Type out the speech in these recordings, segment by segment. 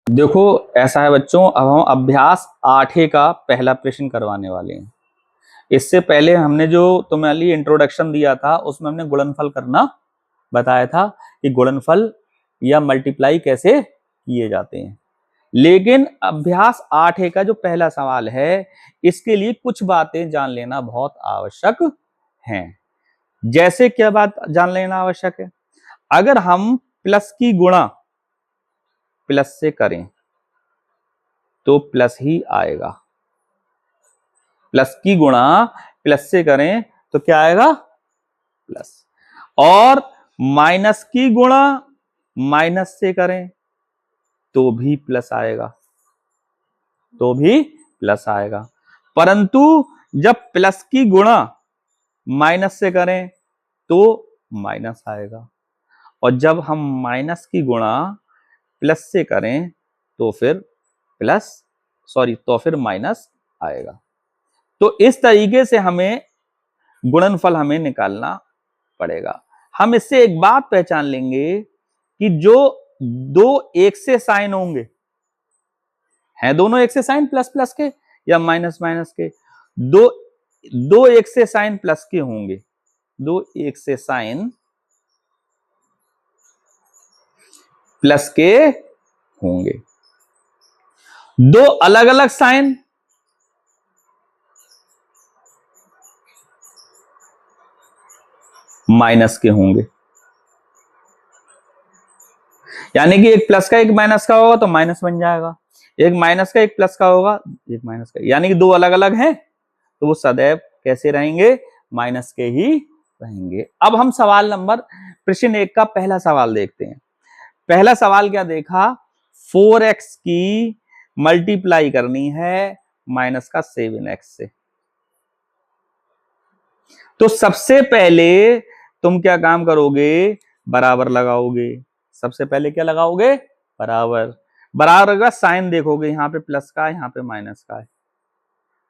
देखो ऐसा है बच्चों, अब हम अभ्यास 8 का पहला प्रश्न करवाने वाले हैं। इससे पहले हमने जो तुम्हें लिए इंट्रोडक्शन दिया था उसमें हमने गुणनफल करना बताया था कि गुणनफल या मल्टीप्लाई कैसे किए जाते हैं। लेकिन अभ्यास 8 का जो पहला सवाल है इसके लिए कुछ बातें जान लेना बहुत आवश्यक है। जैसे क्या बात जान लेना आवश्यक है? अगर हम प्लस की गुणा प्लस से करें तो प्लस ही आएगा। प्लस की गुणा प्लस से करें तो क्या आएगा? प्लस। और माइनस की गुणा माइनस से करें तो भी प्लस आएगा, तो भी प्लस आएगा। परंतु जब प्लस की गुणा माइनस से करें तो माइनस आएगा, और जब हम माइनस की गुणा प्लस से करें तो फिर माइनस आएगा। तो इस तरीके से हमें गुणनफल हमें निकालना पड़ेगा। हम इससे एक बात पहचान लेंगे कि जो दो एक से साइन होंगे, हैं दोनों एक से साइन प्लस प्लस के या माइनस माइनस के, दो एक से साइन प्लस के होंगे, दो एक से साइन प्लस के होंगे। दो अलग अलग साइन माइनस के होंगे। यानी कि एक प्लस का एक माइनस का होगा तो माइनस बन जाएगा, एक माइनस का एक प्लस का होगा एक माइनस का, यानी कि दो अलग अलग हैं तो वो सदैव कैसे रहेंगे? माइनस के ही रहेंगे। अब हम सवाल नंबर प्रश्न 1 का पहला सवाल देखते हैं। पहला सवाल क्या देखा? 4x की मल्टीप्लाई करनी है माइनस का 7x से। तो सबसे पहले तुम क्या काम करोगे? बराबर लगाओगे। सबसे पहले क्या लगाओगे? बराबर। बराबर का साइन देखोगे, यहाँ पे प्लस का है, यहाँ पे माइनस का है।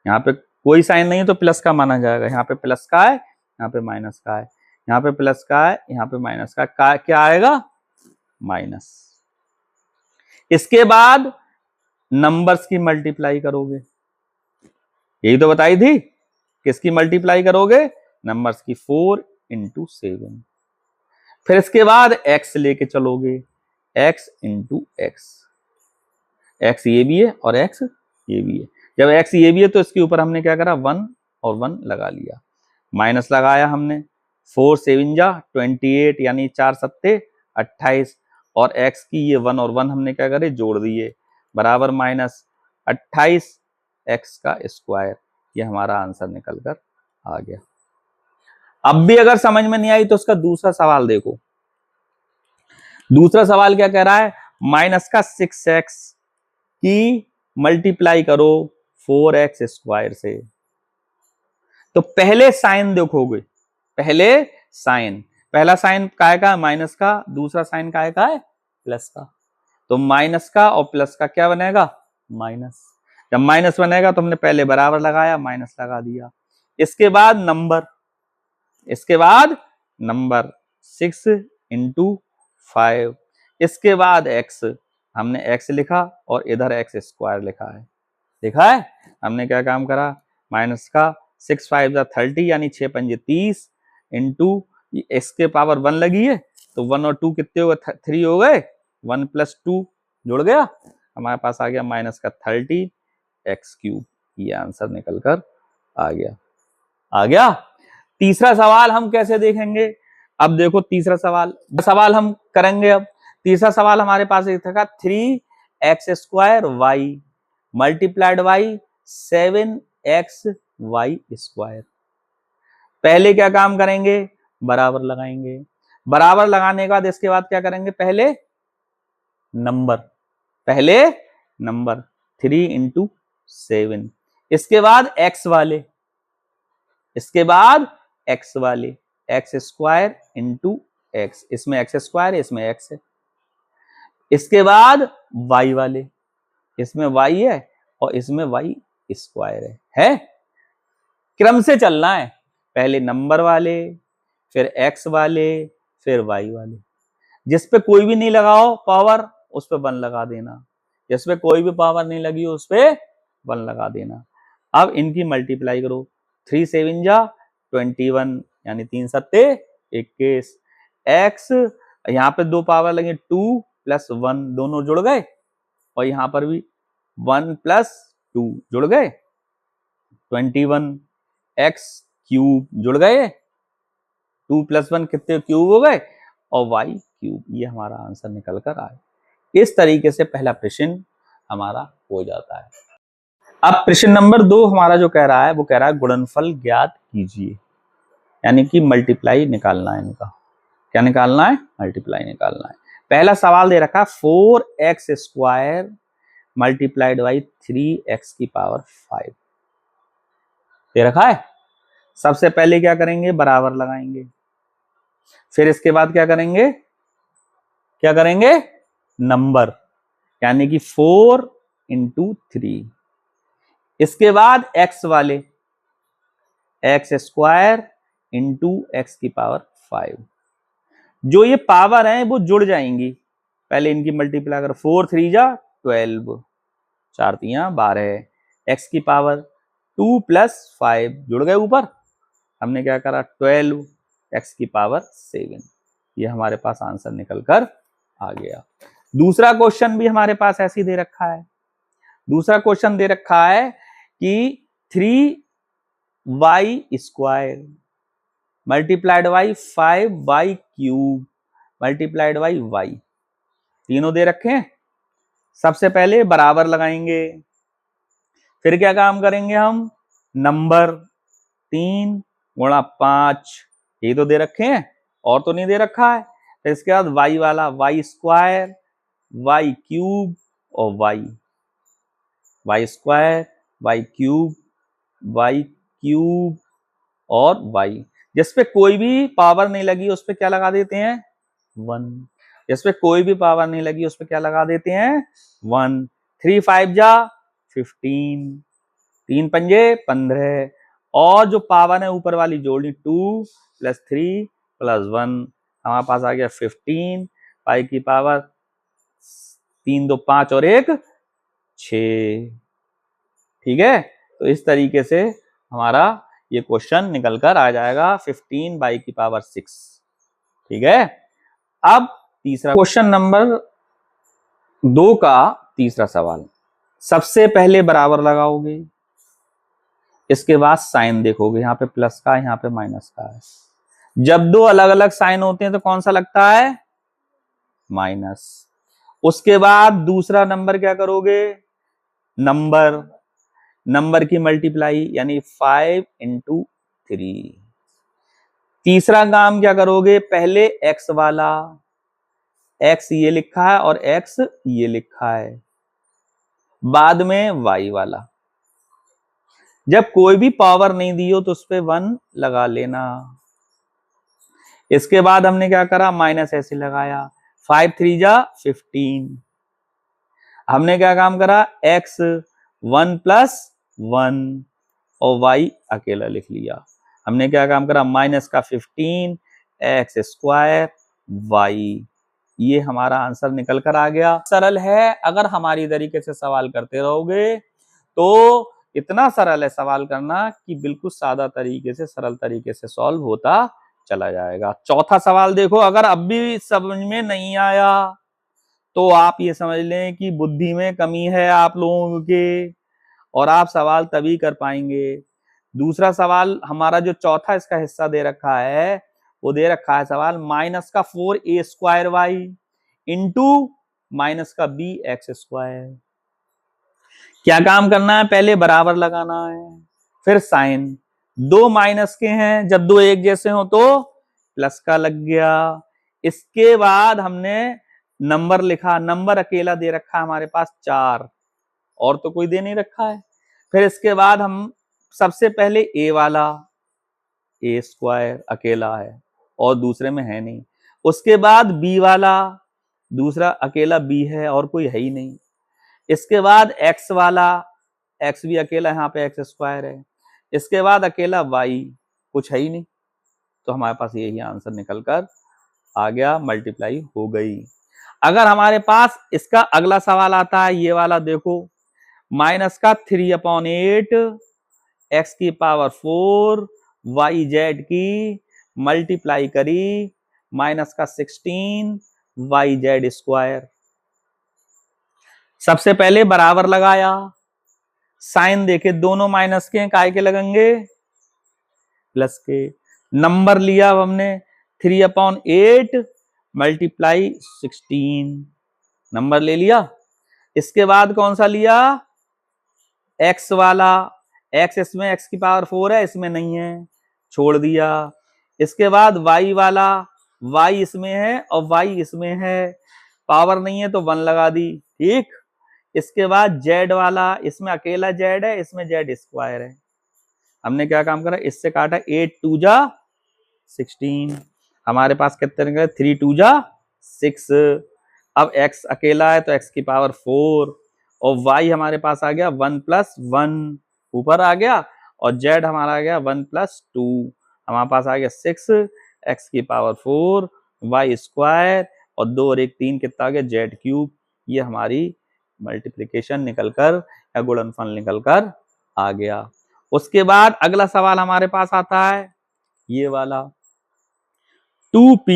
यहाँ पे कोई साइन नहीं है तो प्लस का माना जाएगा। यहाँ पे प्लस का है, यहाँ पे माइनस का है, यहाँ पे प्लस का है, यहाँ पे माइनस का क्या आएगा? माइनस। इसके बाद नंबर्स की मल्टीप्लाई करोगे, यही तो बताई थी। किसकी मल्टीप्लाई करोगे? नंबर्स की। 4 इंटू 7। फिर इसके बाद x लेके चलोगे, x इंटू एक्स। x ये भी है और x ये भी है। जब x ये भी है तो इसके ऊपर हमने क्या करा? 1 और 1 लगा लिया, माइनस लगाया हमने। 4 7 जा 28, यानी 4 सत्ते 28, और x की ये 1 और 1 हमने क्या करे? जोड़ दिए, बराबर माइनस 28 x का स्क्वायर। ये हमारा आंसर निकल कर आ गया। अब भी अगर समझ में नहीं आई तो उसका दूसरा सवाल देखो। दूसरा सवाल क्या कह रहा है? माइनस का 6x की मल्टीप्लाई करो 4x स्क्वायर से। तो पहले साइन देखोगे, पहले साइन, पहला साइन काय का? माइनस का। दूसरा साइन काय का है? प्लस का। तो माइनस का और प्लस का क्या बनेगा? माइनस। जब माइनस बनेगा तो हमने पहले बराबर लगाया, माइनस लगा दिया। इसके बाद नंबर, इसके बाद नंबर 6 इंटू 5। इसके बाद x, हमने x लिखा और इधर x स्क्वायर लिखा है। देखा है हमने क्या काम करा? माइनस का 6 5 30, यानी 6 पंजे 30, इंटू इसके पावर 1 लगी है तो 1 और 2 कितने हो गए? 3 हो गए। 1 प्लस 2 जुड़ गया, हमारे पास आ गया माइनस का 30 x क्यूब। ये आंसर निकल कर आ गया। आ गया। तीसरा सवाल हम कैसे देखेंगे? अब देखो तीसरा सवाल हम करेंगे। अब तीसरा सवाल हमारे पास एक था 3x square y multiplied by 7x y square. पहले क्या काम करेंगे? बराबर लगाएंगे। बराबर लगाने के बाद इसके बाद क्या करेंगे? पहले नंबर 3 इंटू 7। इसके बाद x वाले, इसके बाद x वाले, एक्स स्क्वायर इंटू एक्स। इसमें एक्स स्क्वायर है, इसमें x है। इसके बाद y वाले, इसमें y है और इसमें y स्क्वायर है। क्रम से चलना है, पहले नंबर वाले, फिर x वाले, फिर y वाले। जिस पे कोई भी नहीं लगाओ पावर, उस पे 1 लगा देना। जिसपे कोई भी पावर नहीं लगी हो उस पे 1 लगा देना। अब इनकी मल्टीप्लाई करो, 3 7 जा 21 यानी 3 सत्ते 21। एक्स यहाँ पे 2 पावर लगे 2 + 1 दोनों जुड़ गए, और यहाँ पर भी 1 + 2 जुड़ गए, 21 एक्स क्यूब जुड़ गए, 2 + 1 कितने क्यूब हो गए, और वाई क्यूब। ये हमारा आंसर निकल कर आए। इस तरीके से पहला प्रश्न हमारा हो जाता है। अब प्रश्न नंबर 2 हमारा जो कह रहा है वो कह रहा है गुणनफल ज्ञात कीजिए, यानी कि मल्टीप्लाई निकालना है इनका। क्या निकालना है? मल्टीप्लाई निकालना है। पहला सवाल दे रखा 4x² मल्टीप्लाइड बाई 3x⁵ दे रखा है। सबसे पहले क्या करेंगे? बराबर लगाएंगे। फिर इसके बाद क्या करेंगे? नंबर, यानी कि 4 × 3। इसके बाद x वाले x² × x⁵ जो ये पावर है वो जुड़ जाएंगी। पहले इनकी मल्टीप्लाई करो, 4 3 जा 12, 4 3 12, x⁵ 2 + 5 जुड़ गए ऊपर। हमने क्या करा? 12 x⁵ ये हमारे पास आंसर निकल कर आ गया। दूसरा क्वेश्चन भी हमारे पास ऐसे ही दे रखा है। दूसरा क्वेश्चन दे रखा है कि 3y² multiplied by 5y³ multiplied by y, तीनों दे रखे हैं। सबसे पहले बराबर लगाएंगे, फिर क्या काम करेंगे हम? नंबर 3 × 5, ये तो दे रखे हैं और तो नहीं दे रखा है। फिर इसके बाद y वाला y² y³ और y, y² y³ y³ और y। जिसपे कोई भी पावर नहीं लगी उस पे क्या लगा देते हैं? 1। जिसपे कोई भी पावर नहीं लगी उस पे क्या लगा देते हैं? 1। 3 5 जा 15, 3 पंजे 15, और जो पावर है ऊपर वाली जोड़नी 2 + 3 + 1, हमारे पास आ गया 15 पाई की पावर 3 2 5 और 1 6। ठीक है, तो इस तरीके से हमारा ये क्वेश्चन निकल कर आ जाएगा 15/6। ठीक है। अब तीसरा क्वेश्चन नंबर 2 का तीसरा सवाल। सबसे पहले बराबर लगाओगे, इसके बाद साइन देखोगे, यहाँ पे प्लस का यहाँ पे माइनस का है। जब दो अलग अलग साइन होते हैं तो कौन सा लगता है? माइनस। उसके बाद दूसरा नंबर क्या करोगे? नंबर की मल्टीप्लाई, यानी 5 × 3। तीसरा काम क्या करोगे? पहले x वाला, x ये लिखा है और x ये लिखा है, बाद में y वाला। जब कोई भी पावर नहीं दी हो तो उस पर 1 लगा लेना। इसके बाद हमने क्या करा? माइनस ऐसे लगाया, 5 3 जा 15। हमने क्या काम करा? x 1 + 1 और y अकेला लिख लिया। हमने क्या काम करा? माइनस का 15 x² y। ये हमारा आंसर निकल कर आ गया। सरल है, अगर हमारी तरीके से सवाल करते रहोगे तो इतना सरल है सवाल करना कि बिल्कुल सादा तरीके से, सरल तरीके से सॉल्व होता चला जाएगा। चौथा सवाल देखो, अगर अब भी समझ में नहीं आया तो आप ये समझ लें कि बुद्धि में कमी है आप लोगों के, और आप सवाल तभी कर पाएंगे। दूसरा सवाल हमारा जो चौथा इसका हिस्सा दे रखा है वो दे रखा है सवाल -4a² y इंटू -bx²। क्या काम करना है? पहले बराबर लगाना है, फिर साइन। दो माइनस के हैं, जब दो एक जैसे हो तो प्लस का लग गया। इसके बाद हमने नंबर लिखा, नंबर अकेला दे रखा है हमारे पास 4, और तो कोई दे नहीं रखा है। फिर इसके बाद हम सबसे पहले a वाला, a² अकेला है और दूसरे में है नहीं। उसके बाद b वाला, दूसरा अकेला b है और कोई है ही नहीं। इसके बाद x वाला, x भी अकेला, यहाँ पे x² है। इसके बाद अकेला y, कुछ है ही नहीं, तो हमारे पास यही आंसर निकल कर आ गया, मल्टीप्लाई हो गई। अगर हमारे पास इसका अगला सवाल आता है ये वाला, देखो माइनस का 3/8 एक्स की पावर 4 वाई जेड की मल्टीप्लाई करी माइनस का 16 वाई जेड स्क्वायर। सबसे पहले बराबर लगाया, साइन देखे दोनों माइनस के काय के लगेंगे, प्लस के। नंबर लिया अब हमने 3/8 मल्टीप्लाई 16, नंबर ले लिया। इसके बाद कौन सा लिया, एक्स वाला, एक्स इसमें एक्स की पावर 4 है, इसमें नहीं है, छोड़ दिया। इसके बाद वाई वाला, वाई इसमें है और वाई इसमें है, पावर नहीं है तो 1 लगा दी, ठीक। इसके बाद जेड वाला, इसमें अकेला जेड है, इसमें जेड स्क्वायर है। हमने क्या काम करा, इससे काटा 8 2 जा 16, हमारे पास कितने निकले 3 2 जा 6। अब x अकेला है तो x की पावर 4 और y हमारे पास आ गया 1 + 1 ऊपर आ गया, और z हमारा आ गया 1 + 2, हमारे पास आ गया 6 x की पावर 4 y स्क्वायर और 2 और 1 3 कितना आ गया z³। ये हमारी मल्टीप्लिकेशन निकलकर या गुणनफल निकलकर आ गया। उसके बाद अगला सवाल हमारे पास आता है ये वाला, 2p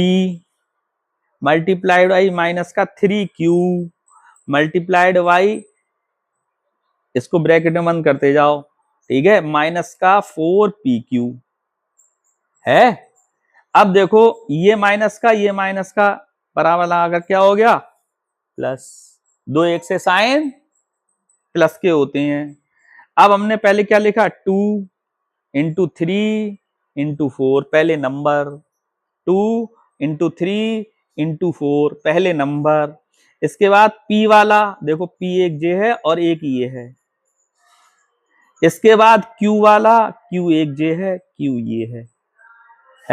मल्टीप्लाइड बाई माइनस का 3q मल्टीप्लाइड बाई, इसको ब्रैकेट में बंद करते जाओ, ठीक है, माइनस का 4pq है। अब देखो ये माइनस का बराबर लगाकर क्या हो गया, प्लस, 2 1 से साइन प्लस के होते हैं। अब हमने पहले क्या लिखा, 2 × 3 × 4 पहले नंबर, 2 × 3 × 4 पहले नंबर। इसके बाद p वाला, देखो p एक जे है और एक ये है। इसके बाद q वाला, q एक जे है, q ये है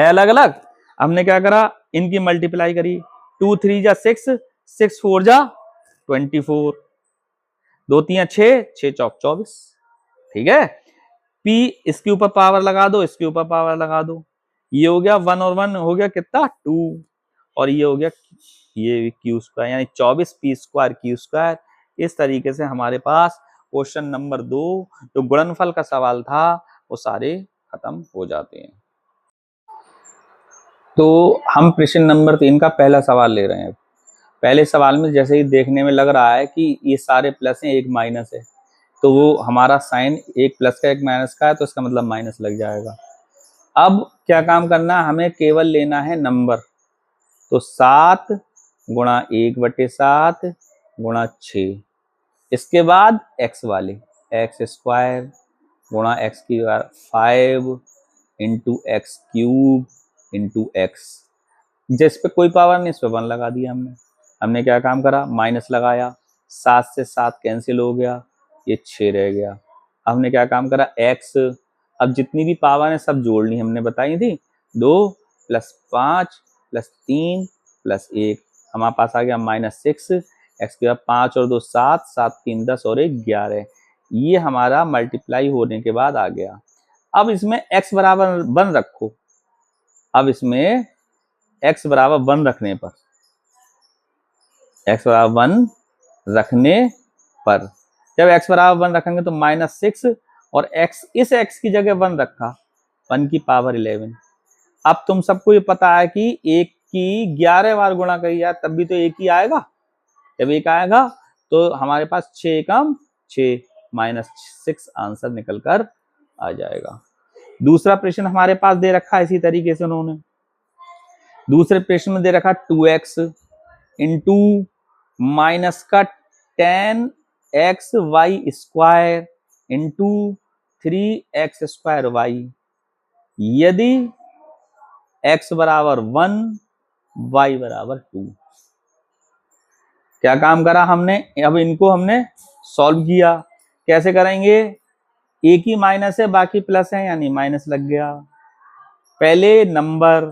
अलग अलग। हमने क्या करा, इनकी मल्टीप्लाई करी, 2 3 जा 6, 6 4 जा 24, 2 3 6, 6 चौक 24, ठीक है। p इसके ऊपर पावर लगा दो, इसके ऊपर पावर लगा दो, ये हो गया 1 और 1 हो गया कितना 2, और ये हो गया ये क्यू स्क्वायर, यानी 24p² क्यू स्क्वायर। इस तरीके से हमारे पास क्वेश्चन नंबर 2 जो गुणनफल का सवाल था वो सारे खत्म हो जाते हैं। तो हम प्रश्न नंबर 3 का पहला सवाल ले रहे हैं। पहले सवाल में जैसे ही देखने में लग रहा है कि ये सारे प्लस हैं एक माइनस है, तो वो हमारा साइन एक प्लस का एक माइनस का है, तो इसका मतलब माइनस लग जाएगा। अब क्या काम करना है, हमें केवल लेना है नंबर, तो 7 × 1/7 × 6। इसके बाद x वाले, x² × x की 5 × x³ × x, जिस पे कोई पावर नहीं, इस पे 1 लगा दिया हमने। हमने क्या काम करा, माइनस लगाया, 7 से 7 कैंसिल हो गया, ये 6 रह गया। अब हमने क्या काम करा, x, अब जितनी भी पावर है सब जोड़नी हमने बताई थी, 2 + 5 + 3 + 1, हमारे पास आ गया -6, x के बाद 5 और 2 7, 7 3 10 और 1 11, ये हमारा मल्टीप्लाई होने के बाद आ गया। अब इसमें x बराबर 1 रखो, अब इसमें x बराबर 1 रखने पर, x बराबर 1 रखने पर, जब x बराबर 1 रखेंगे तो -6 और x, इस x की जगह 1 रखा, 1 की पावर 11। अब तुम सबको ये पता है कि 1 की 11 बार गुणा करी जाए तब भी तो 1 ही आएगा, जब 1 आएगा तो हमारे पास 6 कम 6 -6 आंसर निकल कर आ जाएगा। दूसरा प्रश्न हमारे पास दे रखा है इसी तरीके से, उन्होंने दूसरे प्रश्न में दे रखा 2x × माइनस का 10xy² × 3x² यदि x बराबर 1 y बराबर 2। क्या काम करा हमने, अब इनको हमने सॉल्व किया, कैसे करेंगे, एक ही माइनस है बाकी प्लस है, यानी माइनस लग गया। पहले नंबर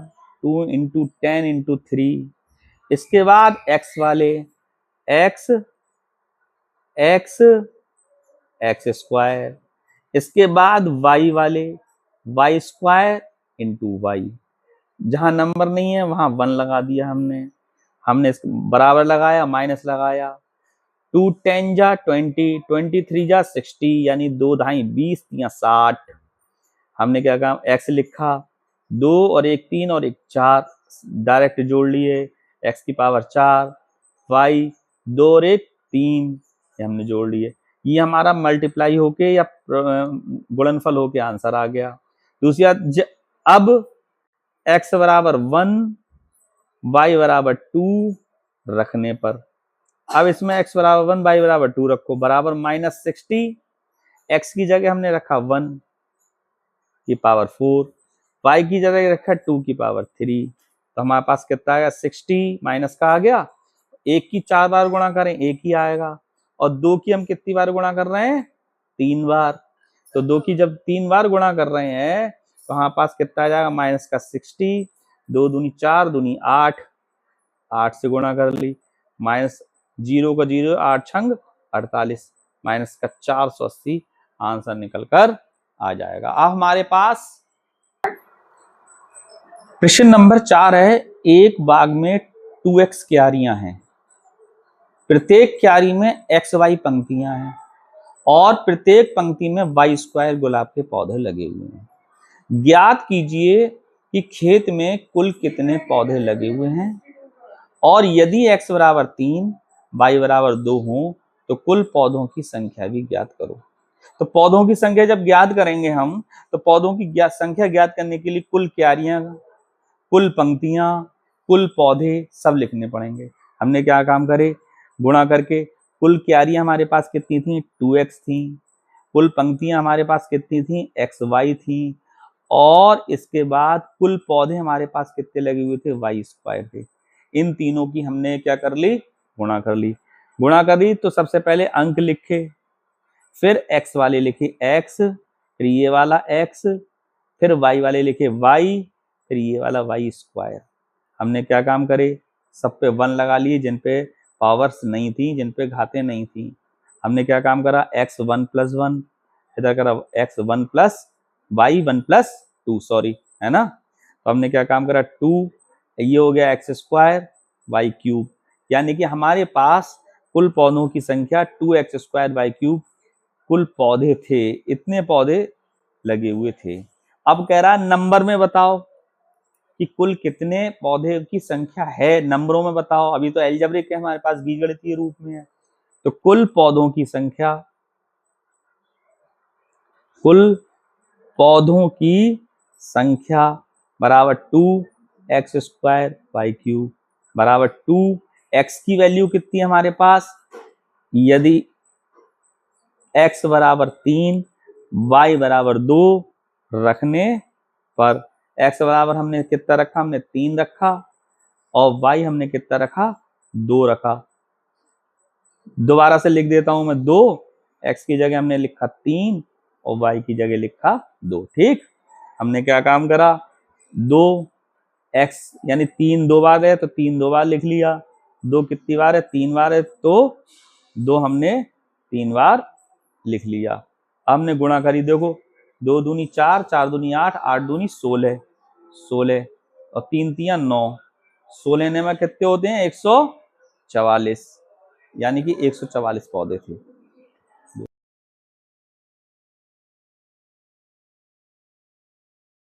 2 × 10 × 3, इसके बाद x वाले, x x², इसके बाद y वाले, y² × y, जहां नंबर नहीं है वहां 1 लगा दिया हमने। हमने इस बराबर लगाया, माइनस लगाया, 2 10 जा 20, 23 जा 60, यानी 2 ढाई 20 या 60। हमने क्या कहा, x लिखा, 2 और 1 3 और 1 4 डायरेक्ट जोड़ लिए, x की पावर 4, y 2 और 1 3, ये हमने जोड़ लिए। ये हमारा मल्टीप्लाई होके या गुणनफल होके आंसर आ गया। दूसरी बात, अब x बराबर 1, y बराबर 2 रखने पर, अब इसमें x बराबर 1, y बराबर 2 रखो, बराबर -60, x की जगह हमने रखा 1 की पावर 4, y की जगह रखा 2 की पावर 3, तो हमारे पास कितना आएगा, 60 माइनस का आ गया, 1 की 4 बार गुणा करें 1 ही आएगा, और 2 की हम कितनी बार गुणा कर रहे हैं, 3 बार। तो 2 की जब 3 बार गुणा कर रहे हैं तो हमारे पास कितना आ जाएगा, माइनस का 60, 2 दूनी 4 दूनी 8, 8 से गुणा कर ली, माइनस 0 का 0, 8 छंग 48, माइनस का 480 आंसर निकल कर आ जाएगा। अब हमारे पास प्रश्न नंबर 4 है, एक बाग में 2x क्यारियां हैं, प्रत्येक क्यारी में xy पंक्तियां हैं और प्रत्येक पंक्ति में y² गुलाब के पौधे लगे हुए हैं। ज्ञात कीजिए कि खेत में कुल कितने पौधे लगे हुए हैं, और यदि x बराबर 3, y बराबर 2 हो तो कुल पौधों की संख्या भी ज्ञात करो। तो पौधों की संख्या जब ज्ञात करेंगे हम, तो पौधों की संख्या ज्ञात करने के लिए कुल क्यारियां, कुल पंक्तियां, कुल पौधे सब लिखने पड़ेंगे। हमने क्या काम करे, गुणा करके, कुल क्यारियां हमारे पास कितनी थी, 2x थी, कुल पंक्तियां हमारे पास कितनी थी, xy थी, और इसके बाद कुल पौधे हमारे पास कितने लगे हुए थे, y² थे। इन तीनों की हमने क्या कर ली, गुणा कर ली। गुणा कर ली तो सबसे पहले अंक लिखे, फिर x वाले लिखे x, फिर ये वाला x, फिर y वाले लिखे y, फिर ये वाला y²। हमने क्या काम करे, सब पे 1 लगा लिए, जिन पे पावर्स नहीं थी, जिन पे घातें नहीं थी। हमने क्या काम करा, x 1 + 1, इधर करा x 1 + y 1 + 2, सॉरी, है ना। तो हमने क्या काम करा, 2, ये हो गया x² y³, यानी कि हमारे पास कुल पौधों की संख्या 2x² y³ कुल पौधे थे, इतने पौधे लगे हुए थे। अब कह रहा नंबर में बताओ कि कुल कितने पौधे की संख्या है, नंबरों में बताओ। अभी तो एल्जेब्रिक है हमारे पास, बीजगणितीय रूप में है। तो कुल पौधों की संख्या, कुल पौधों की संख्या बराबर 2x² y³ बराबर 2, x की वैल्यू कितनी है हमारे पास, यदि x बराबर 3, y बराबर 2 रखने पर, x बराबर हमने कितना रखा, हमने 3 रखा, और y हमने कितना रखा, 2 रखा। दोबारा से लिख देता हूं मैं, 2, x की जगह हमने लिखा 3 और y की जगह लिखा 2। ठीक, हमने क्या काम करा, 2x यानी 3 2 बार है तो 3 2 बार लिख लिया, 2 कितनी बार है, 3 बार है, तो 2 हमने 3 बार लिख लिया। हमने गुणा करी, देखो 2 दूनी 4, 4 दूनी 8, 8 दूनी 16, 16 और 3 तियां 9, 16 में कितने होते हैं, 144, यानी कि 144 पौधे थे।